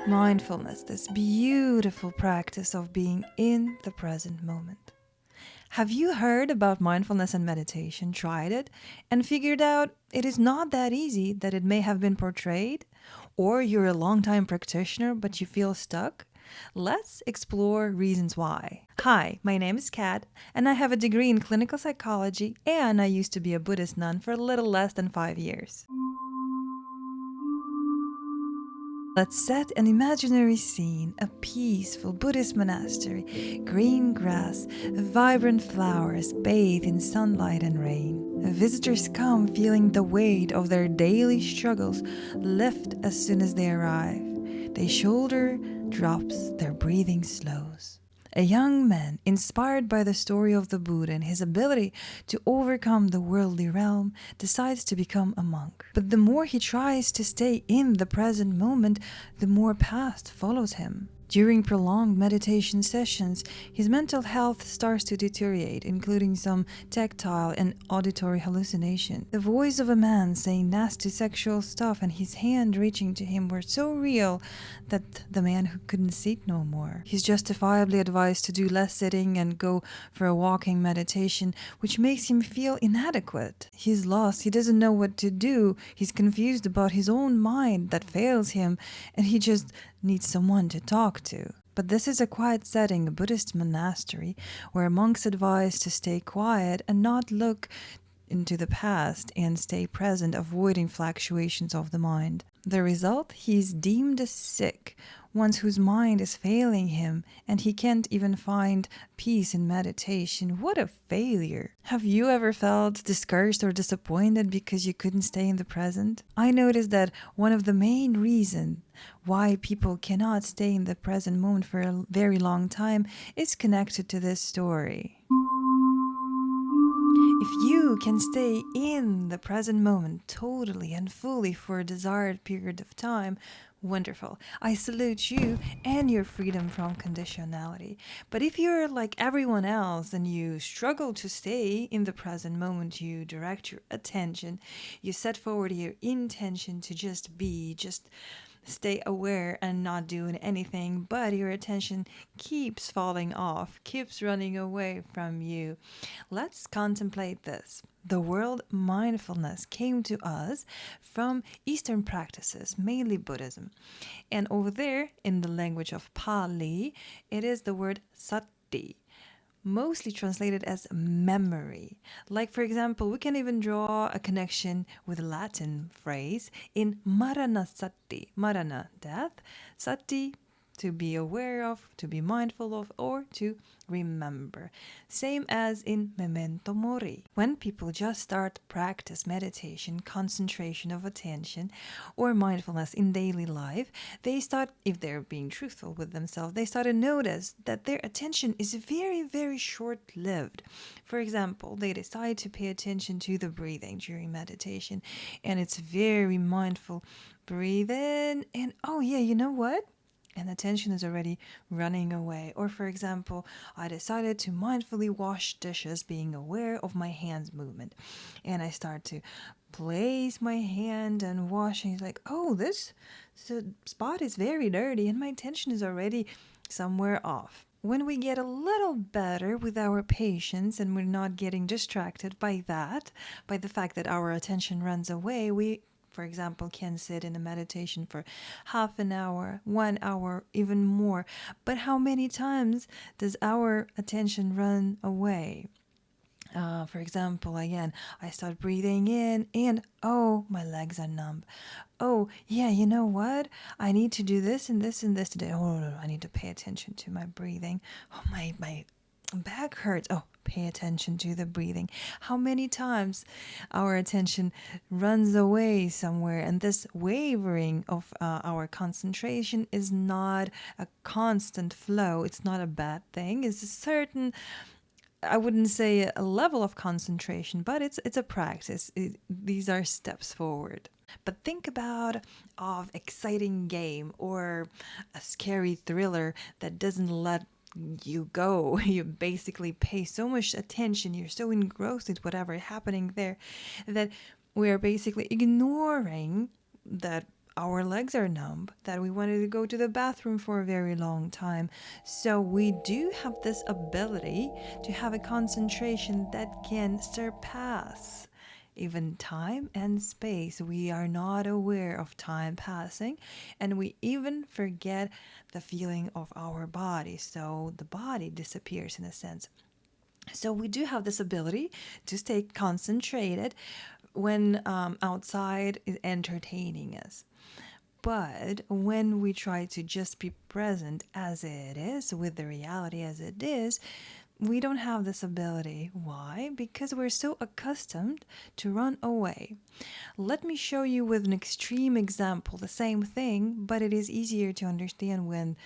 Mindfulness, this beautiful practice of being in the present moment. Have you heard about mindfulness and meditation, tried it, and figured out it is not that easy that it may have been portrayed? Or you're a longtime practitioner but you feel stuck? Let's explore reasons why. Hi, my name is Kat, and I have a degree in clinical psychology, and I used to be a Buddhist nun for a little less than 5 years. Let's set an imaginary scene, a peaceful Buddhist monastery, green grass, vibrant flowers bathe in sunlight and rain. Visitors come feeling the weight of their daily struggles lift as soon as they arrive. Their shoulder drops, their breathing slows. A young man, inspired by the story of the Buddha and his ability to overcome the worldly realm, decides to become a monk. But the more he tries to stay in the present moment, the more past follows him. During prolonged meditation sessions, his mental health starts to deteriorate, including some tactile and auditory hallucination. The voice of a man saying nasty sexual stuff and his hand reaching to him were so real that the man couldn't sit no more. He's justifiably advised to do less sitting and go for a walking meditation, which makes him feel inadequate. He's lost, he doesn't know what to do, he's confused about his own mind that fails him, and he just needs someone to talk to. But this is a quiet setting, a Buddhist monastery, where monks advise to stay quiet and not look into the past and stay present, avoiding fluctuations of the mind. The result? He is deemed as sick, one whose mind is failing him, and he can't even find peace in meditation. What a failure! Have you ever felt discouraged or disappointed because you couldn't stay in the present? I noticed that one of the main reasons why people cannot stay in the present moment for a very long time is connected to this story. If you can stay in the present moment totally and fully for a desired period of time, wonderful. I salute you and your freedom from conditionality. But if you're like everyone else and you struggle to stay in the present moment, you direct your attention, you set forward your intention to just be, just stay aware and not doing anything, but your attention keeps falling off, keeps running away from you. Let's contemplate this. The word mindfulness came to us from Eastern practices, mainly Buddhism. And over there, in the language of Pali, it is the word sati, mostly translated as memory. Like, for example, we can even draw a connection with a Latin phrase in marana sati. Marana, death. Sati, to be aware of, to be mindful of, or to remember. Same as in memento mori. When people just start practice meditation, concentration of attention, or mindfulness in daily life, they start, if they're being truthful with themselves, they start to notice that their attention is very, very short-lived. For example, they decide to pay attention to the breathing during meditation, and it's very mindful. Breathe in, and oh yeah, you know what? And attention is already running away. Or for example, I decided to mindfully wash dishes, being aware of my hands movement. And I start to place my hand and washing. It's like, oh, this spot is very dirty and my attention is already somewhere off. When we get a little better with our patience and we're not getting distracted by that, by the fact that our attention runs away, we, for example, can sit in a meditation for half an hour, 1 hour, even more. But how many times does our attention run away? For example, again, I start breathing in and oh, my legs are numb. Oh, yeah, you know what? I need to do this and this and this today. Oh, no, I need to pay attention to my breathing. Oh, my back hurts. Oh, pay attention to the breathing. How many times our attention runs away somewhere, and this wavering of our concentration is not a constant flow. It's not a bad thing. It's a certain, I wouldn't say a level of concentration, but it's a practice. These are steps forward. But think about of exciting game or a scary thriller that doesn't let you go. You basically pay so much attention, you're so engrossed with whatever happening there that we're basically ignoring that our legs are numb, that we wanted to go to the bathroom for a very long time. So we do have this ability to have a concentration that can surpass even time and space. We are not aware of time passing, and we even forget the feeling of our body. So the body disappears in a sense. So we do have this ability to stay concentrated when outside is entertaining us. But when we try to just be present as it is, with the reality as it is, we don't have this ability. Why? Because we're so accustomed to run away. Let me show you with an extreme example the same thing, but it is easier to understand when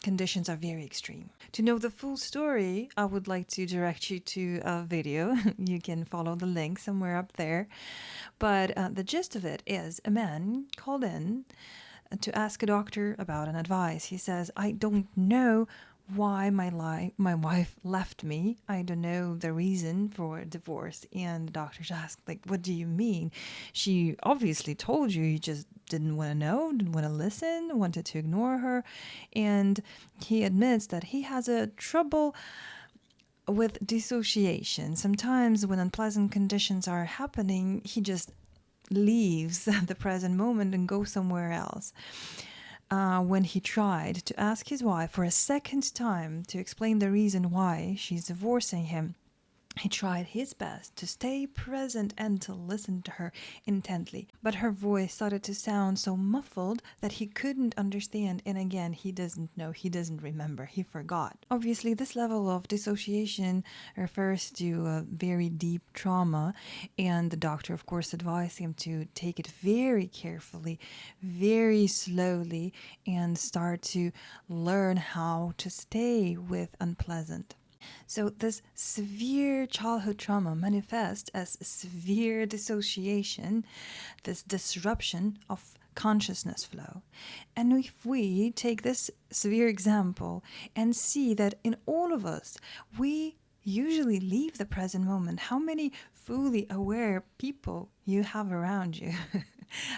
conditions are very extreme. To know the full story, I would like to direct you to a video. You can follow the link somewhere up there. But the gist of it is a man called in to ask a doctor about an advice. He says, I don't know why my wife left me. I don't know the reason for divorce. And the doctors asked, like, what do you mean? She obviously told you, you just didn't want to know, didn't want to listen, wanted to ignore her. And he admits that he has a trouble with dissociation. Sometimes when unpleasant conditions are happening, he just leaves the present moment and goes somewhere else. When he tried to ask his wife for a second time to explain the reason why she's divorcing him, he tried his best to stay present and to listen to her intently, but her voice started to sound so muffled that he couldn't understand. And again, he doesn't know, he doesn't remember, he forgot. Obviously, this level of dissociation refers to a very deep trauma, and the doctor, of course, advised him to take it very carefully, very slowly, and start to learn how to stay with unpleasant. So, this severe childhood trauma manifests as severe dissociation, this disruption of consciousness flow. And if we take this severe example and see that in all of us, we usually leave the present moment. How many fully aware people you have around you?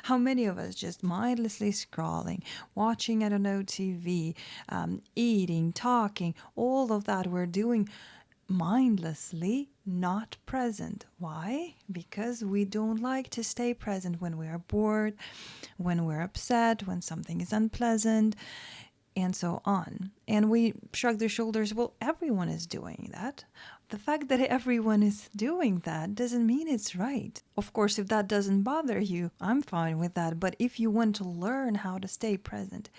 How many of us just mindlessly scrolling, watching, I don't know, TV, eating, talking, all of that we're doing mindlessly, not present. Why? Because we don't like to stay present when we are bored, when we're upset, when something is unpleasant, and so on. And we shrug their shoulders. Well, everyone is doing that. The fact that everyone is doing that doesn't mean it's right. Of course, if that doesn't bother you, I'm fine with that. But if you want to learn how to stay present,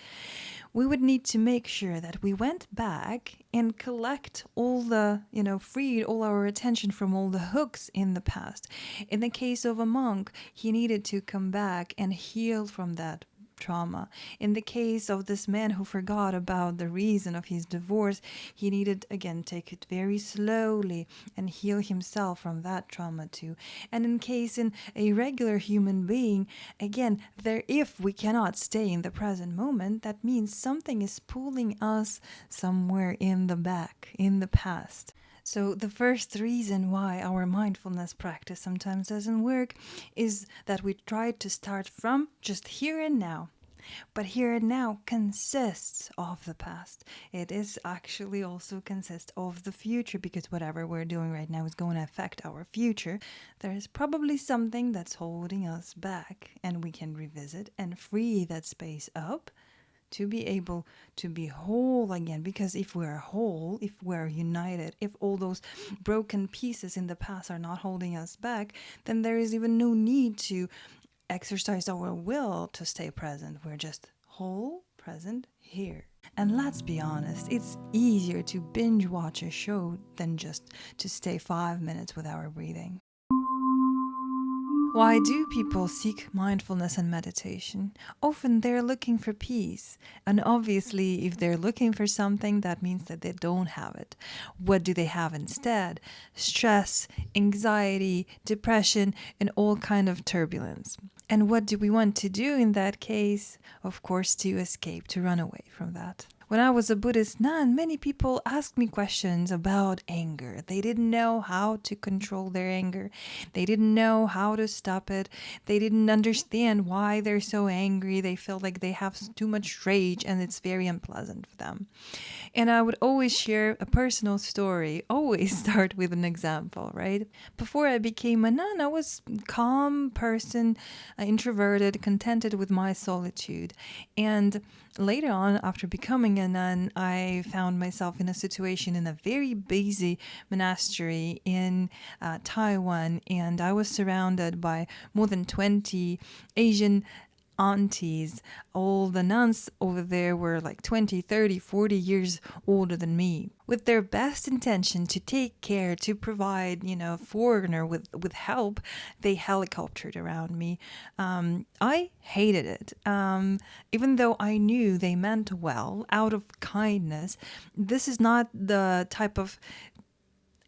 we would need to make sure that we went back and collect all the, freed all our attention from all the hooks in the past. In the case of a monk, he needed to come back and heal from that trauma. In the case of this man who forgot about the reason of his divorce, he needed again take it very slowly and heal himself from that trauma too. And in case in a regular human being, again, if we cannot stay in the present moment, that means something is pulling us somewhere in the back, in the past. So, the first reason why our mindfulness practice sometimes doesn't work is that we try to start from just here and now. But here and now consists of the past. It is actually also consists of the future, because whatever we're doing right now is going to affect our future. There is probably something that's holding us back, and we can revisit and free that space up to be able to be whole again. Because if we're whole, if we're united, if all those broken pieces in the past are not holding us back, then there is even no need to exercise our will to stay present. We're just whole, present, here. And let's be honest, it's easier to binge watch a show than just to stay 5 minutes with our breathing. Why do people seek mindfulness and meditation? Often they're looking for peace. And obviously, if they're looking for something, that means that they don't have it. What do they have instead? Stress, anxiety, depression, and all kind of turbulence. And what do we want to do in that case? Of course, to escape, to run away from that. When I was a Buddhist nun, many people asked me questions about anger. They didn't know how to control their anger. They didn't know how to stop it. They didn't understand why they're so angry. They feel like they have too much rage and it's very unpleasant for them. And I would always share a personal story, always start with an example, right? Before I became a nun, I was a calm person, introverted, contented with my solitude. And later on, after becoming a nun, I found myself in a situation in a very busy monastery in Taiwan, and I was surrounded by more than 20 Asian aunties. All the nuns over there were like 20, 30, 40 years older than me. With their best intention to take care, to provide, a foreigner with help, they helicoptered around me. I hated it. Even though I knew they meant well, out of kindness, this is not the type of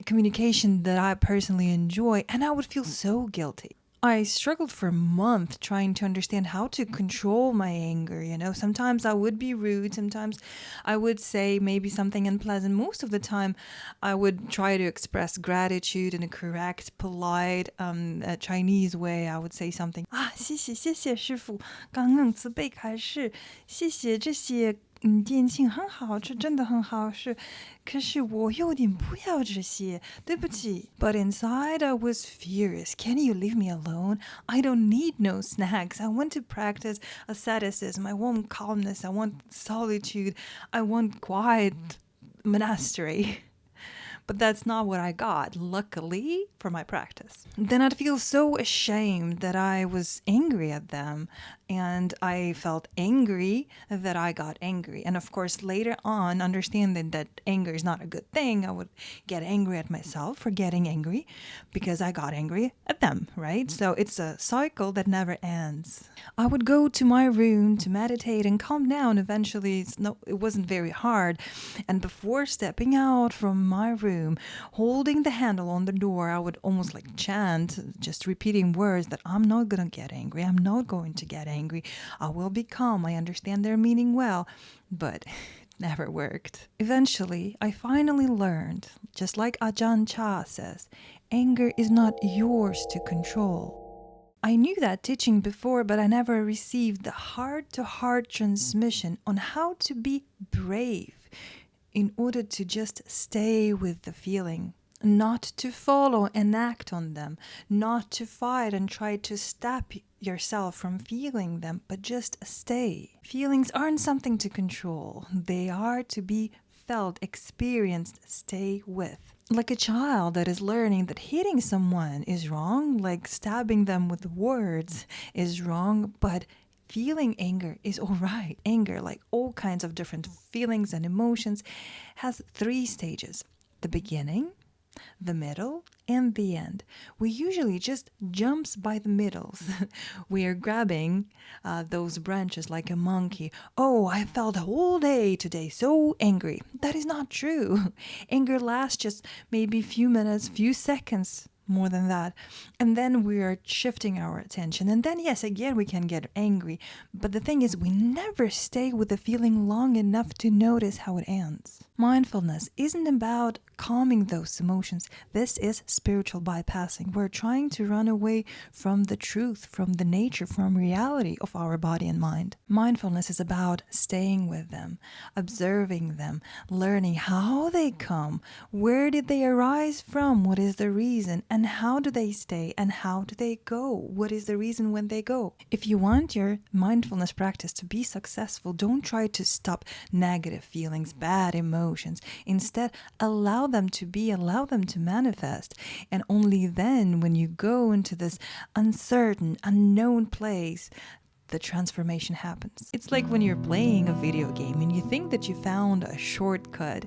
communication that I personally enjoy, and I would feel so guilty. I struggled for a month trying to understand how to control my anger. Sometimes I would be rude. Sometimes I would say maybe something unpleasant. Most of the time, I would try to express gratitude in a correct, polite, Chinese way. I would say something, 谢谢谢谢师傅，刚刚慈悲开示，谢谢这些电信很好，这真的很好，可是我有点不要这些，对不起。But inside I was furious. Can you leave me alone? I don't need no snacks. I want to practice asceticism. I want calmness. I want solitude. I want quiet monastery. But that's not what I got, luckily, for my practice. Then I'd feel so ashamed that I was angry at them, and I felt angry that I got angry. And of course, later on, understanding that anger is not a good thing, I would get angry at myself for getting angry because I got angry at them, right? So it's a cycle that never ends. I would go to my room to meditate and calm down. Eventually, it wasn't very hard. And before stepping out from my room, holding the handle on the door, I would almost like chant, just repeating words that I'm not going to get angry. I'm not going to get angry. I will be calm. I understand their meaning well, but it never worked. Eventually, I finally learned, just like Ajahn Chah says, anger is not yours to control. I knew that teaching before, but I never received the heart-to-heart transmission on how to be brave in order to just stay with the feeling, not to follow and act on them, not to fight and try to stop yourself from feeling them, but just stay. Feelings aren't something to control. They are to be felt, experienced, stay with. Like a child that is learning that hitting someone is wrong, like stabbing them with words is wrong, but feeling anger is all right. Anger, like all kinds of different feelings and emotions, has 3 stages: the beginning, the middle, and the end. We usually just jumps by the middles. We are grabbing those branches like a monkey. Oh, I felt the whole day today so angry. That is not true. Anger lasts just maybe a few minutes, few seconds, more than that. And then we are shifting our attention. And then, yes, again, we can get angry. But the thing is, we never stay with the feeling long enough to notice how it ends. Mindfulness isn't about calming those emotions. This is spiritual bypassing. We're trying to run away from the truth, from the nature, from reality of our body and mind. Mindfulness is about staying with them, observing them, learning how they come, where did they arise from, what is the reason, and how do they stay, and how do they go, what is the reason when they go. If you want your mindfulness practice to be successful, don't try to stop negative feelings, bad emotions. Instead, allow them to be, allow them to manifest. And only then, when you go into this uncertain, unknown place, the transformation happens. It's like when you're playing a video game and you think that you found a shortcut,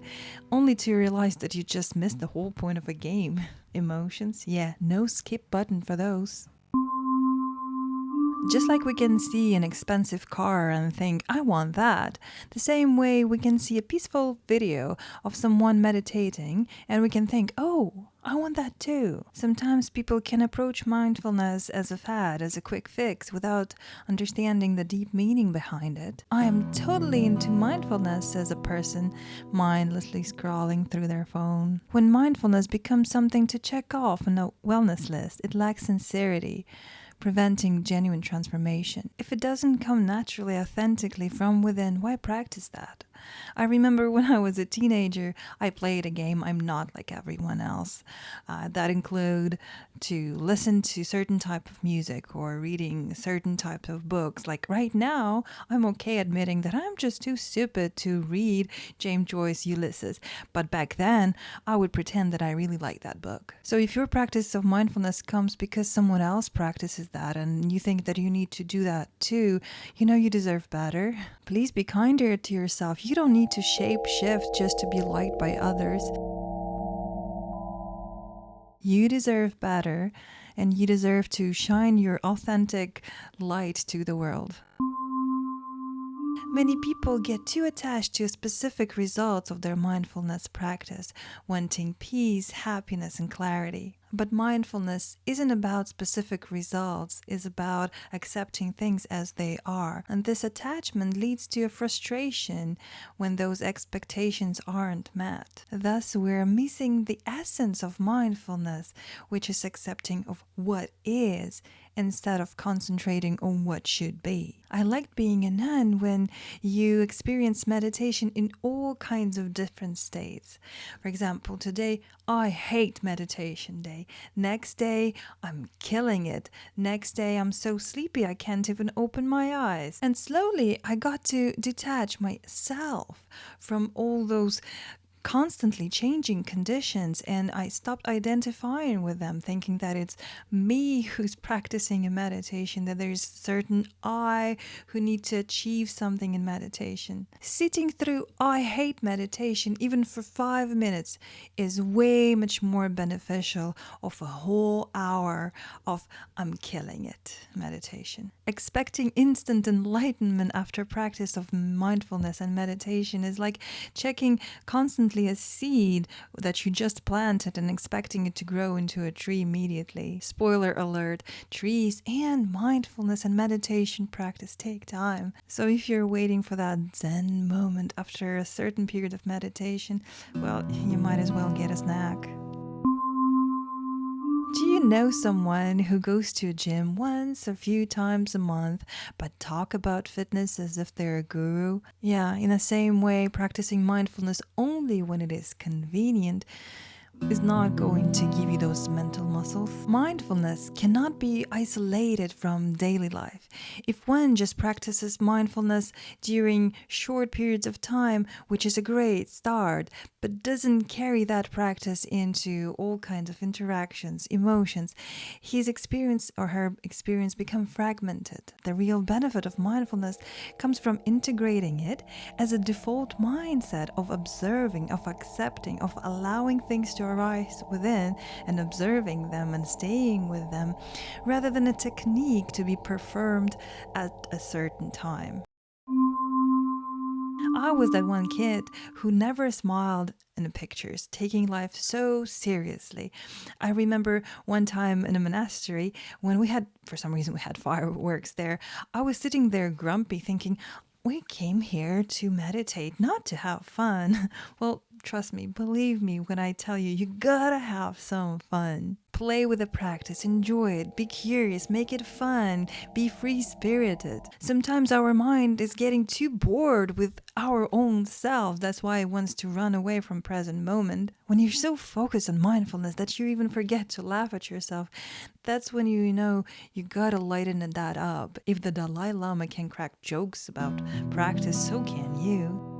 only to realize that you just missed the whole point of a game. Emotions? Yeah, no skip button for those. Just like we can see an expensive car and think, I want that, the same way we can see a peaceful video of someone meditating and we can think, oh, I want that too. Sometimes people can approach mindfulness as a fad, as a quick fix, without understanding the deep meaning behind it. I am totally into mindfulness as a person mindlessly scrolling through their phone. When mindfulness becomes something to check off on a wellness list, it lacks sincerity, preventing genuine transformation. If it doesn't come naturally, authentically from within, why practice that? I remember when I was a teenager, I played a game. I'm not like everyone else. That include to listen to certain type of music or reading certain types of books. Like right now, I'm okay admitting that I'm just too stupid to read James Joyce Ulysses. But back then, I would pretend that I really liked that book. So if your practice of mindfulness comes because someone else practices that and you think that you need to do that too, you deserve better. Please be kinder to yourself. You don't need to shape shift just to be liked by others. You deserve better, and you deserve to shine your authentic light to the world. Many people get too attached to specific results of their mindfulness practice, wanting peace, happiness, and clarity. But mindfulness isn't about specific results, it's about accepting things as they are. And this attachment leads to a frustration when those expectations aren't met. Thus, we're missing the essence of mindfulness, which is accepting of what is instead of concentrating on what should be. I liked being a nun when you experience meditation in all kinds of different states. For example, today I hate meditation day. Next day, I'm killing it. Next day, I'm so sleepy I can't even open my eyes. And slowly, I got to detach myself from all those constantly changing conditions, and I stopped identifying with them, thinking that it's me who's practicing a meditation, that there's certain I who need to achieve something in meditation. Sitting through I hate meditation even for 5 minutes is way much more beneficial of a whole hour of I'm killing it meditation. Expecting instant enlightenment after practice of mindfulness and meditation is like checking constantly a seed that you just planted and expecting it to grow into a tree immediately. Spoiler alert, trees and mindfulness and meditation practice take time. So if you're waiting for that Zen moment after a certain period of meditation, well, you might as well get a snack. Do you know someone who goes to a gym once or a few times a month but talk about fitness as if they're a guru? Yeah, in the same way, practicing mindfulness only when it is convenient is not going to give you those mental muscles. Mindfulness cannot be isolated from daily life. If one just practices mindfulness during short periods of time, which is a great start, but doesn't carry that practice into all kinds of interactions, emotions, his experience or her experience become fragmented. The real benefit of mindfulness comes from integrating it as a default mindset of observing, of accepting, of allowing things to arise within and observing them and staying with them, rather than a technique to be performed at a certain time. I was that one kid who never smiled in the pictures, taking life so seriously. I remember one time in a monastery when for some reason, we had fireworks there. I was sitting there grumpy thinking, we came here to meditate, not to have fun. Well, trust me, believe me when I tell you, you gotta have some fun. Play with the practice, enjoy it, be curious, make it fun, be free-spirited. Sometimes our mind is getting too bored with our own self. That's why it wants to run away from present moment. When you're so focused on mindfulness that you even forget to laugh at yourself, that's when you know you gotta lighten that up. If the Dalai Lama can crack jokes about practice, so can you.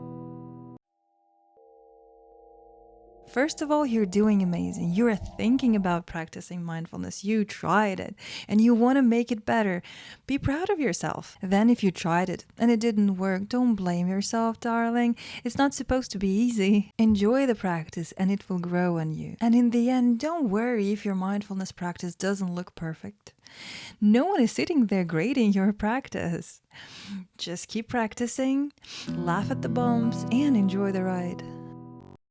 First of all, you're doing amazing. You're thinking about practicing mindfulness. You tried it and you want to make it better. Be proud of yourself. Then, if you tried it and it didn't work, don't blame yourself, darling. It's not supposed to be easy. Enjoy the practice and it will grow on you. And in the end, don't worry if your mindfulness practice doesn't look perfect. No one is sitting there grading your practice. Just keep practicing, laugh at the bumps, and enjoy the ride.